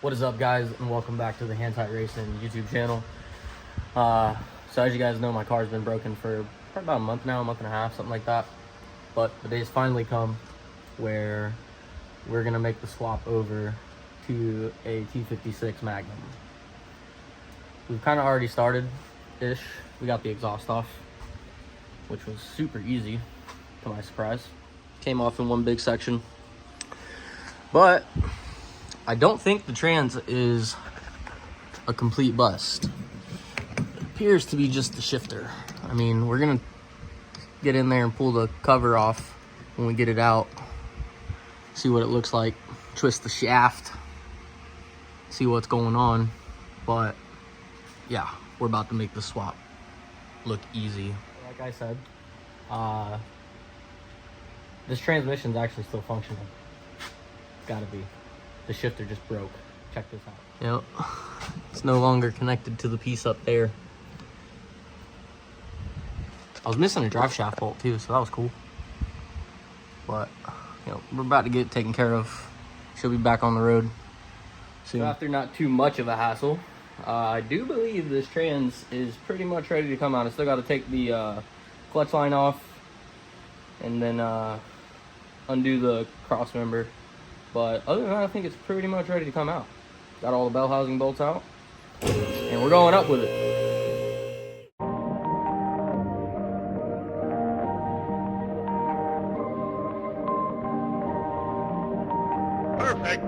What is up, guys, and welcome back to the Hand Tight Racing YouTube channel. So as you guys know, my car's been broken for probably about a month now, a month and a half, something like that. But the day's finally come where we're gonna make the swap over to a T56 Magnum. We've kind of already started-ish. We got the exhaust off, which was super easy, to my surprise. Came off in one big section. But I don't think the trans is a complete bust. It appears to be just the shifter. I mean, we're gonna get in there and pull the cover off when we get it out. See what it looks like. Twist the shaft. See what's going on. But yeah, we're about to make the swap look easy. Like I said, this transmission's actually still functional. It's gotta be. The shifter just broke. Check this out. Yep. It's no longer connected to the piece up there. I was missing a drive shaft bolt too, so that was cool. But, you know, we're about to get it taken care of. She'll be back on the road soon. So after not too much of a hassle, I do believe this trans is pretty much ready to come out. I still got to take the clutch line off and then undo the cross member. But other than that, I think it's pretty much ready to come out. Got all the bell housing bolts out, and we're going up with it. Perfect.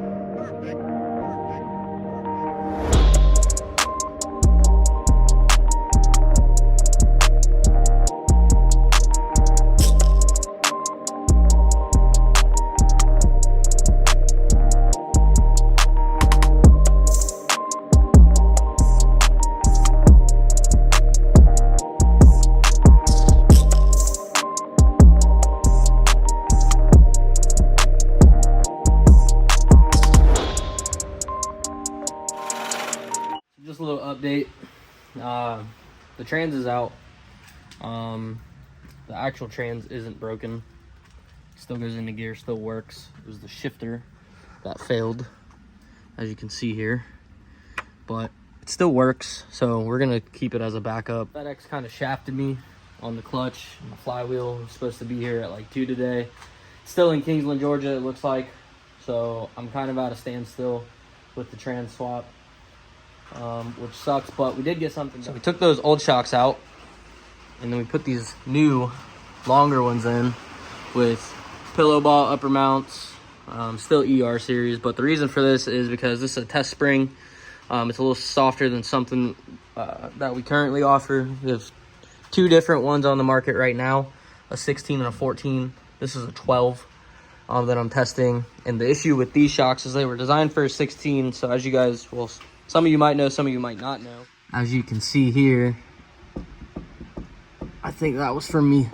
Just a little update. The trans is out. The actual trans isn't broken. Still goes into gear, still works. It was the shifter that failed, as you can see here. But it still works, so we're gonna keep it as a backup. FedEx kind of shafted me on the clutch and the flywheel. It's supposed to be here at like 2 today. Still in Kingsland, Georgia, it looks like. So I'm kind of at a standstill with the trans swap. Which sucks, but we did get something done. So we took those old shocks out, and then we put these new, longer ones in with pillow ball upper mounts, still ER series. But the reason for this is because this is a test spring. It's a little softer than something that we currently offer. We have 2 different ones on the market right now, a 16 and a 14. This is a 12 that I'm testing. And the issue with these shocks is they were designed for a 16, so as you guys will... Some of you might know, some of you might not know. As you can see here, I think that was from me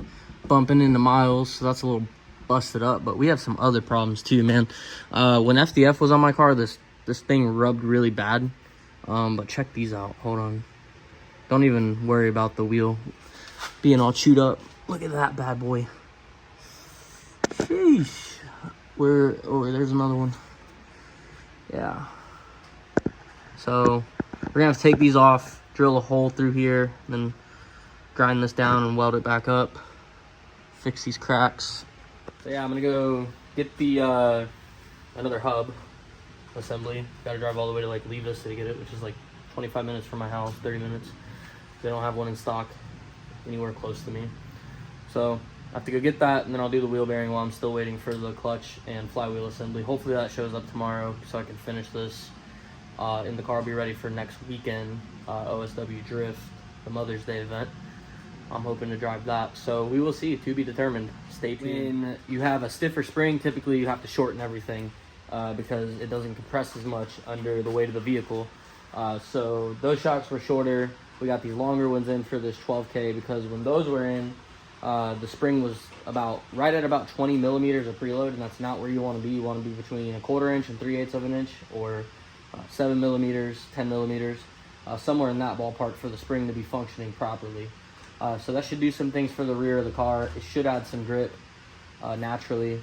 bumping into miles, so that's a little busted up. But we have some other problems too, man. When FDF was on my car, this thing rubbed really bad. But check these out. Hold on. Don't even worry about the wheel being all chewed up. Look at that bad boy. Sheesh. Oh, there's another one. Yeah. So we're gonna have to take these off, drill a hole through here, then grind this down and weld it back up, fix these cracks. So yeah, I'm gonna go get the another hub assembly. Gotta drive all the way to like Levis to get it, which is like 25 minutes from my house, 30 minutes. They don't have one in stock anywhere close to me. So I have to go get that, and then I'll do the wheel bearing while I'm still waiting for the clutch and flywheel assembly. Hopefully that shows up tomorrow so I can finish this. In the car, will be ready for next weekend, OSW Drift, the Mother's Day event. I'm hoping to drive that, so we will see, to be determined. Stay tuned. When you have a stiffer spring, typically you have to shorten everything because it doesn't compress as much under the weight of the vehicle. So those shocks were shorter. We got these longer ones in for this 12K because when those were in, the spring was right at about 20 millimeters of preload, and that's not where you want to be. You want to be between 1/4 inch and 3/8 of an inch, or 7 millimeters, 10 millimeters, somewhere in that ballpark for the spring to be functioning properly. So that should do some things for the rear of the car. It should add some grip naturally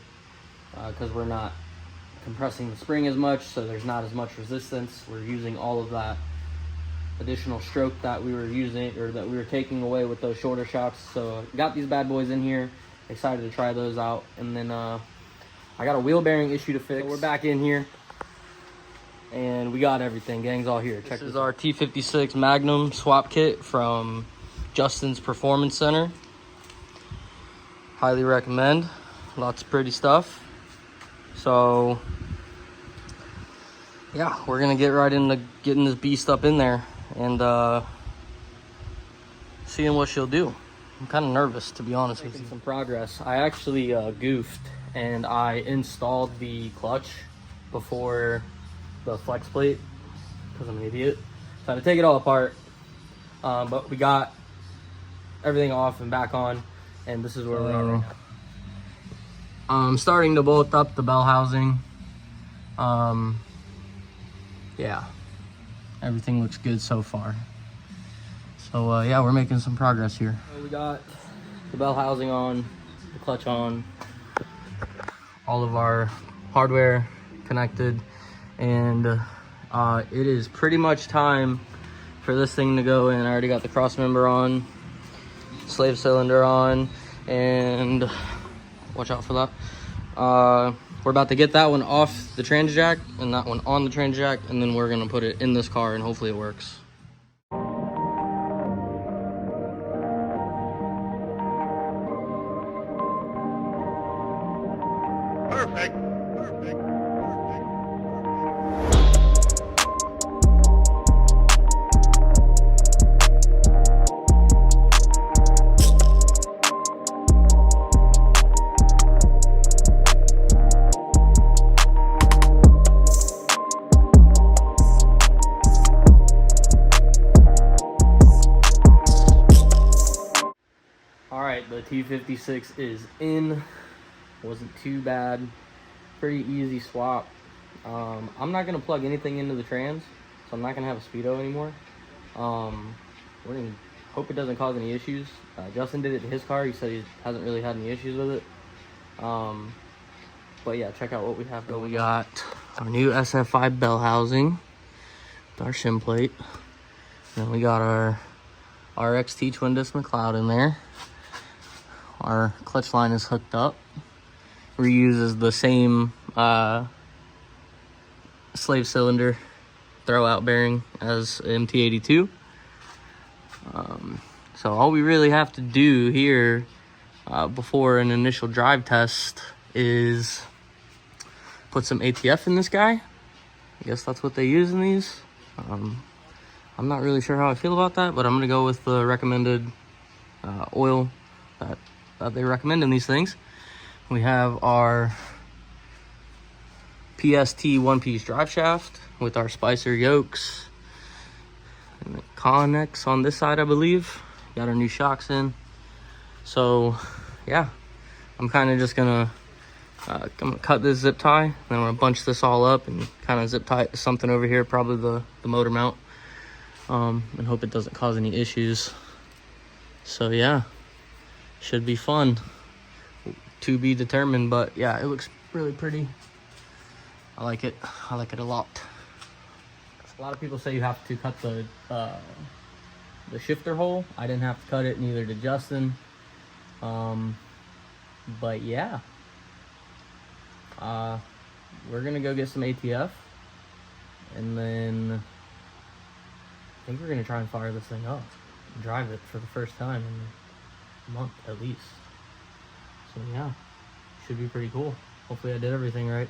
because we're not compressing the spring as much, so there's not as much resistance. We're using all of that additional stroke that we were using, or that we were taking away with those shoulder shocks. So got these bad boys in here, excited to try those out. And then I got a wheel bearing issue to fix. So we're back in here and we got everything. Gang's all here. Check this is our T56 Magnum swap kit from Justin's Performance Center. Highly recommend. Lots of pretty stuff. So yeah, we're gonna get right into getting this beast up in there and seeing what she'll do. I'm kind of nervous, to be honest with you. Some progress. I actually goofed and I installed the clutch before the flex plate because I'm an idiot. So I had to take it all apart, but we got everything off and back on, and this is where we're at right now. I'm starting to bolt up the bell housing. Yeah, everything looks good so far. So yeah, we're making some progress here. So we got the bell housing on, the clutch on, all of our hardware connected, and it is pretty much time for this thing to go in. I already got the cross member on, slave cylinder on, and watch out for that. We're about to get that one off the trans jack and that one on the trans jack, and then we're gonna put it in this car and hopefully it works. Perfect. Perfect. Alright, the T56 is in. Wasn't too bad. Pretty easy swap. I'm not gonna plug anything into the trans, so I'm not gonna have a speedo anymore. We're gonna hope it doesn't cause any issues. Justin did it in his car. He said he hasn't really had any issues with it. But yeah, check out what we have going. We got our new SF5 bell housing with our shim plate. Then we got our RXT McLeod in there. Our clutch line is hooked up. Reuses the same slave cylinder throwout bearing as MT82. So all we really have to do here before an initial drive test is put some ATF in this guy. I guess that's what they use in these. I'm not really sure how I feel about that, but I'm gonna go with the recommended oil that they recommend in these things. We have our PST one-piece drive shaft with our Spicer yokes and the Connex on this side, I believe. Got our new shocks in. So yeah, I'm kind of just gonna cut this zip tie, then I'm gonna bunch this all up and kind of zip tie it to something over here, probably the motor mount, and hope it doesn't cause any issues. So yeah, should be fun. To be determined, but yeah, it looks really pretty. I like it. I like it a lot. A lot of people say you have to cut the shifter hole. I didn't have to cut it, neither did Justin. But yeah, we're gonna go get some ATF, and then I think we're gonna try and fire this thing up and drive it for the first time in a month at least. So yeah, should be pretty cool. Hopefully I did everything right.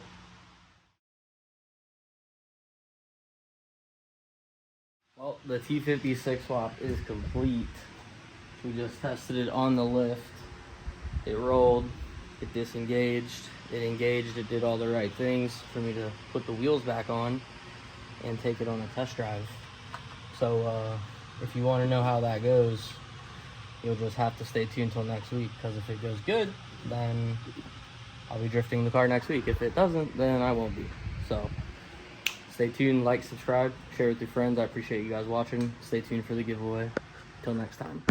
Well, the T56 swap is complete. We just tested it on the lift. It rolled, it disengaged, it engaged, it did all the right things for me to put the wheels back on and take it on a test drive. So if you want to know how that goes, you'll just have to stay tuned till next week, because if it goes good, then I'll be drifting the car next week. If it doesn't, then I won't be. So stay tuned, like, subscribe, share with your friends. I appreciate you guys watching. Stay tuned for the giveaway. Till next time.